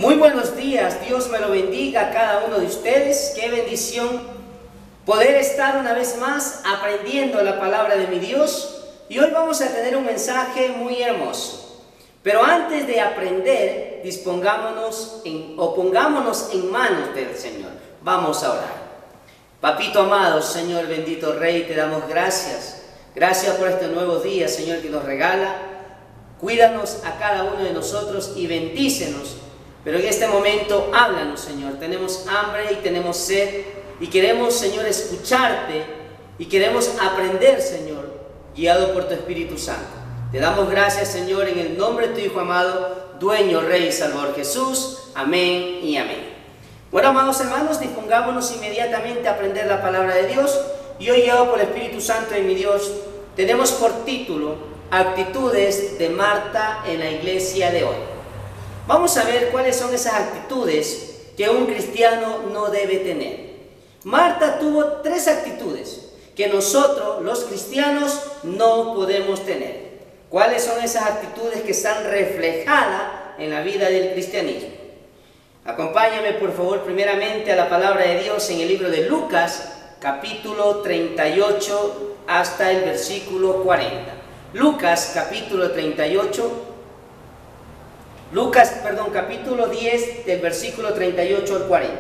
Muy buenos días, Dios me lo bendiga a cada uno de ustedes. Qué bendición poder estar una vez más aprendiendo la palabra de mi Dios. Y hoy vamos a tener un mensaje muy hermoso. Pero antes de aprender, pongámonos en manos del Señor. Vamos a orar. Papito amado, Señor bendito Rey, te damos gracias. Gracias por este nuevo día, Señor, que nos regala. Cuídanos a cada uno de nosotros y bendícenos. Pero en este momento, háblanos, Señor. Tenemos hambre y tenemos sed. Y queremos, Señor, escucharte. Y queremos aprender, Señor, guiado por tu Espíritu Santo. Te damos gracias, Señor, en el nombre de tu Hijo amado, dueño, Rey y Salvador Jesús. Amén y amén. Bueno, amados hermanos, dispongámonos inmediatamente a aprender la palabra de Dios. Y hoy, guiado por el Espíritu Santo de mi Dios, tenemos por título Actitudes de Marta en la iglesia de hoy. Vamos a ver cuáles son esas actitudes que un cristiano no debe tener. Marta tuvo tres actitudes que nosotros, los cristianos, no podemos tener. ¿Cuáles son esas actitudes que están reflejadas en la vida del cristianismo? Acompáñame, por favor, primeramente a la palabra de Dios en el libro de Lucas, capítulo 38 hasta el versículo 40. Lucas, capítulo 38. Capítulo 10 del versículo 38 al 40.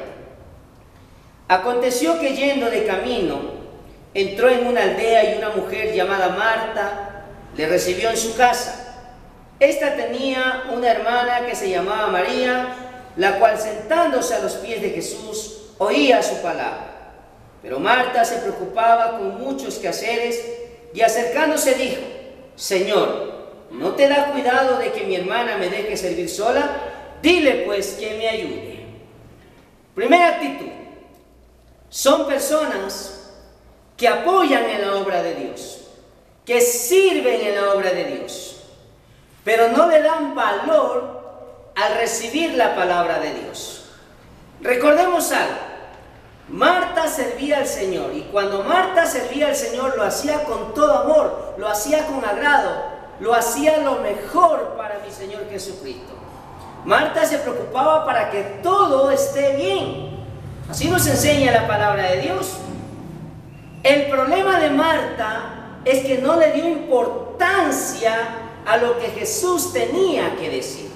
Aconteció que yendo de camino, entró en una aldea y una mujer llamada Marta le recibió en su casa. Esta tenía una hermana que se llamaba María, la cual sentándose a los pies de Jesús oía su palabra. Pero Marta se preocupaba con muchos quehaceres y acercándose dijo: Señor, ¿no te da cuidado de que mi hermana me deje servir sola? Dile pues que me ayude. Primera actitud. Son personas que apoyan en la obra de Dios, que sirven en la obra de Dios, pero no le dan valor al recibir la palabra de Dios. Recordemos algo. Marta servía al Señor, y cuando Marta servía al Señor lo hacía con todo amor, lo hacía con agrado, lo hacía lo mejor para mi Señor Jesucristo. Marta se preocupaba para que todo esté bien. Así nos enseña la palabra de Dios. El problema de Marta es que no le dio importancia a lo que Jesús tenía que decir.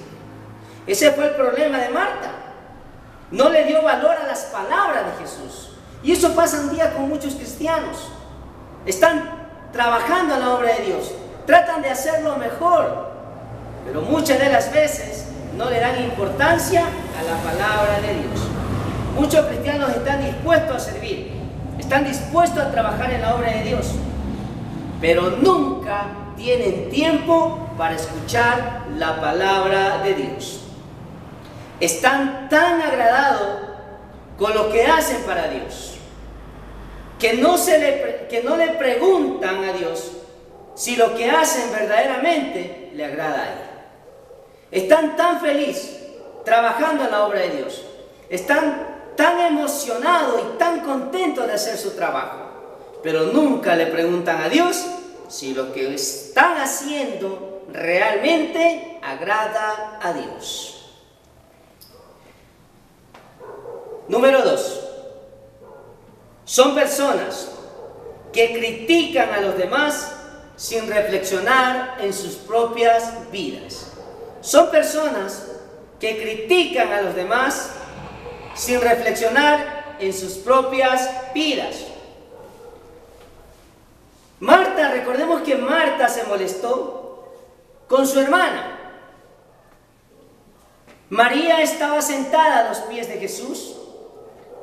Ese fue el problema de Marta. No le dio valor a las palabras de Jesús. Y eso pasa un día con muchos cristianos. Están trabajando en la obra de Dios. Tratan de hacerlo mejor, pero muchas de las veces no le dan importancia a la palabra de Dios. Muchos cristianos están dispuestos a servir, están dispuestos a trabajar en la obra de Dios, pero nunca tienen tiempo para escuchar la palabra de Dios. Están tan agradados con lo que hacen para Dios, que no le preguntan a Dios si lo que hacen verdaderamente le agrada a Él. Están tan felices trabajando en la obra de Dios. Están tan emocionados y tan contentos de hacer su trabajo. Pero nunca le preguntan a Dios si lo que están haciendo realmente agrada a Dios. Número 2. Son personas que critican a los demás sin reflexionar en sus propias vidas. Son personas que critican a los demás sin reflexionar en sus propias vidas. Marta, recordemos que Marta se molestó con su hermana. María estaba sentada a los pies de Jesús,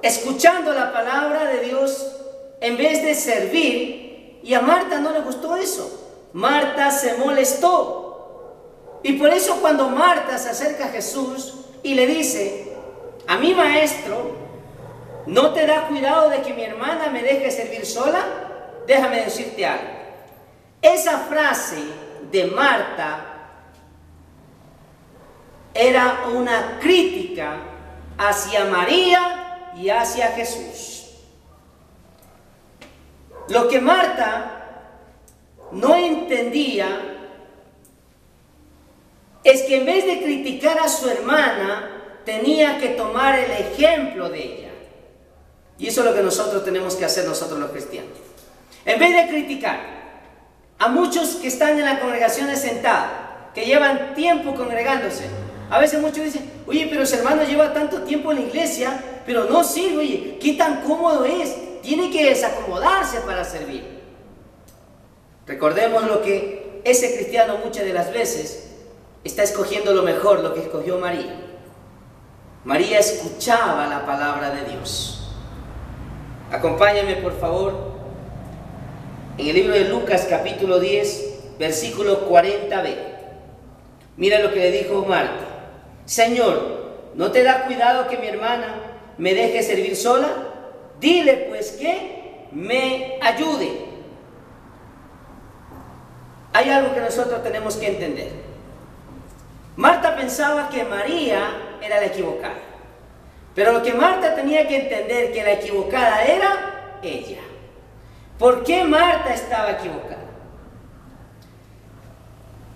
escuchando la palabra de Dios en vez de servir. Y a Marta no le gustó eso. Marta se molestó. Y por eso cuando Marta se acerca a Jesús y le dice: a mi maestro, ¿no te da cuidado de que mi hermana me deje servir sola? Déjame decirte algo. Esa frase de Marta era una crítica hacia María y hacia Jesús. Lo que Marta no entendía es que en vez de criticar a su hermana, tenía que tomar el ejemplo de ella. Y eso es lo que nosotros tenemos que hacer, nosotros los cristianos. En vez de criticar a muchos que están en las congregaciones sentados, que llevan tiempo congregándose, a veces muchos dicen: oye, pero ese hermano lleva tanto tiempo en la iglesia, pero no sirve, oye, ¿qué tan cómodo es? Tiene que desacomodarse para servir. Recordemos lo que ese cristiano muchas de las veces está escogiendo lo mejor, lo que escogió María. María escuchaba la palabra de Dios. Acompáñame, por favor, en el libro de Lucas, capítulo 10, versículo 40b. Mira lo que le dijo Marta: Señor, ¿no te da cuidado que mi hermana me deje servir sola? Dile pues que me ayude. Hay algo que nosotros tenemos que entender. Marta pensaba que María era la equivocada, pero lo que Marta tenía que entender, que la equivocada era ella. ¿Por qué Marta estaba equivocada?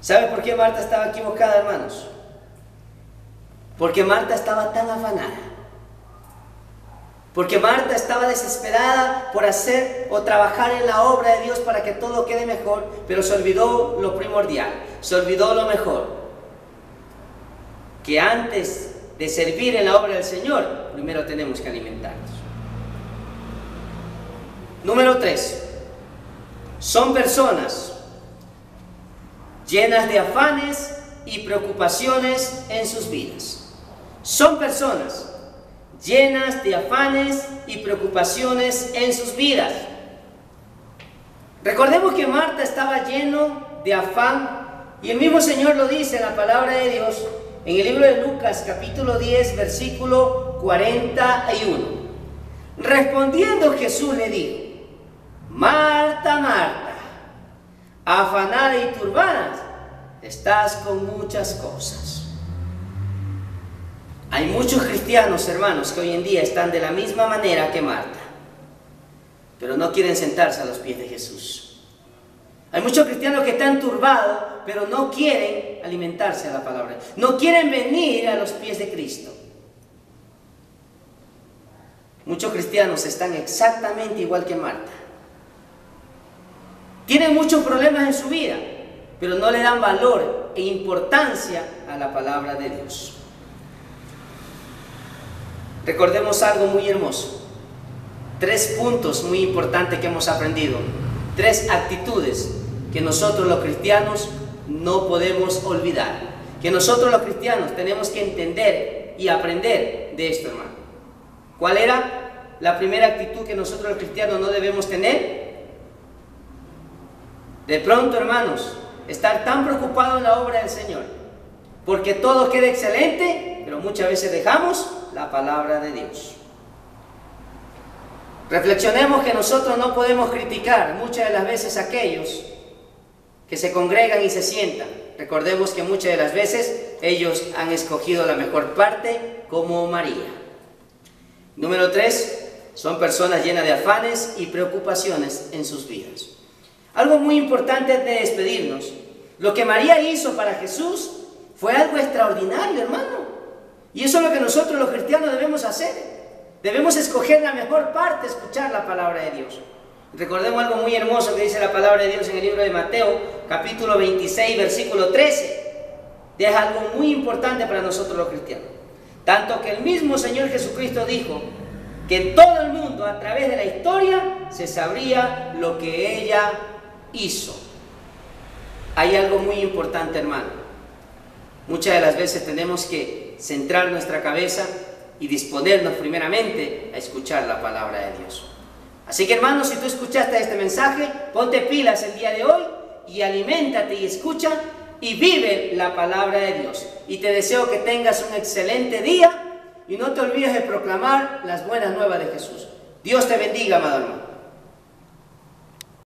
¿Sabe por qué Marta estaba equivocada, hermanos? Porque Marta estaba tan afanada. Porque Marta estaba desesperada por hacer o trabajar en la obra de Dios para que todo quede mejor, pero se olvidó lo primordial, se olvidó lo mejor. Que antes de servir en la obra del Señor, primero tenemos que alimentarnos. Número 3. Son personas llenas de afanes y preocupaciones en sus vidas. Son personas llenas de afanes y preocupaciones en sus vidas. Recordemos que Marta estaba lleno de afán, y el mismo Señor lo dice en la palabra de Dios, en el libro de Lucas, capítulo 10, versículo 41. Respondiendo Jesús le dijo: Marta, Marta, afanada y turbada, estás con muchas cosas. Hay muchos cristianos, hermanos, que hoy en día están de la misma manera que Marta, pero no quieren sentarse a los pies de Jesús. Hay muchos cristianos que están turbados, pero no quieren alimentarse a la palabra. No quieren venir a los pies de Cristo. Muchos cristianos están exactamente igual que Marta. Tienen muchos problemas en su vida, pero no le dan valor e importancia a la palabra de Dios. Recordemos algo muy hermoso. 3 puntos muy importantes que hemos aprendido. 3 actitudes que nosotros los cristianos no podemos olvidar. Que nosotros los cristianos tenemos que entender y aprender de esto, hermano. ¿Cuál era la primera actitud que nosotros los cristianos no debemos tener? De pronto, hermanos, estar tan preocupados en la obra del Señor, porque todo queda excelente, pero muchas veces dejamos la palabra de Dios. Reflexionemos que nosotros no podemos criticar muchas de las veces a aquellos que se congregan y se sientan. Recordemos que muchas de las veces ellos han escogido la mejor parte, como María. Número 3, son personas llenas de afanes y preocupaciones en sus vidas. Algo muy importante antes de despedirnos: lo que María hizo para Jesús fue algo extraordinario, hermano. Y eso es lo que nosotros los cristianos debemos hacer. Debemos escoger la mejor parte, escuchar la palabra de Dios. Recordemos algo muy hermoso que dice la palabra de Dios en el libro de Mateo, capítulo 26, versículo 13. Deja algo muy importante para nosotros los cristianos. Tanto que el mismo Señor Jesucristo dijo que en todo el mundo, a través de la historia, se sabría lo que ella hizo. Hay algo muy importante, hermano. Muchas de las veces tenemos que centrar nuestra cabeza y disponernos primeramente a escuchar la palabra de Dios. Así que, hermanos, si tú escuchaste este mensaje, ponte pilas el día de hoy y aliméntate y escucha y vive la palabra de Dios. Y te deseo que tengas un excelente día y no te olvides de proclamar las buenas nuevas de Jesús. Dios te bendiga, amado hermano.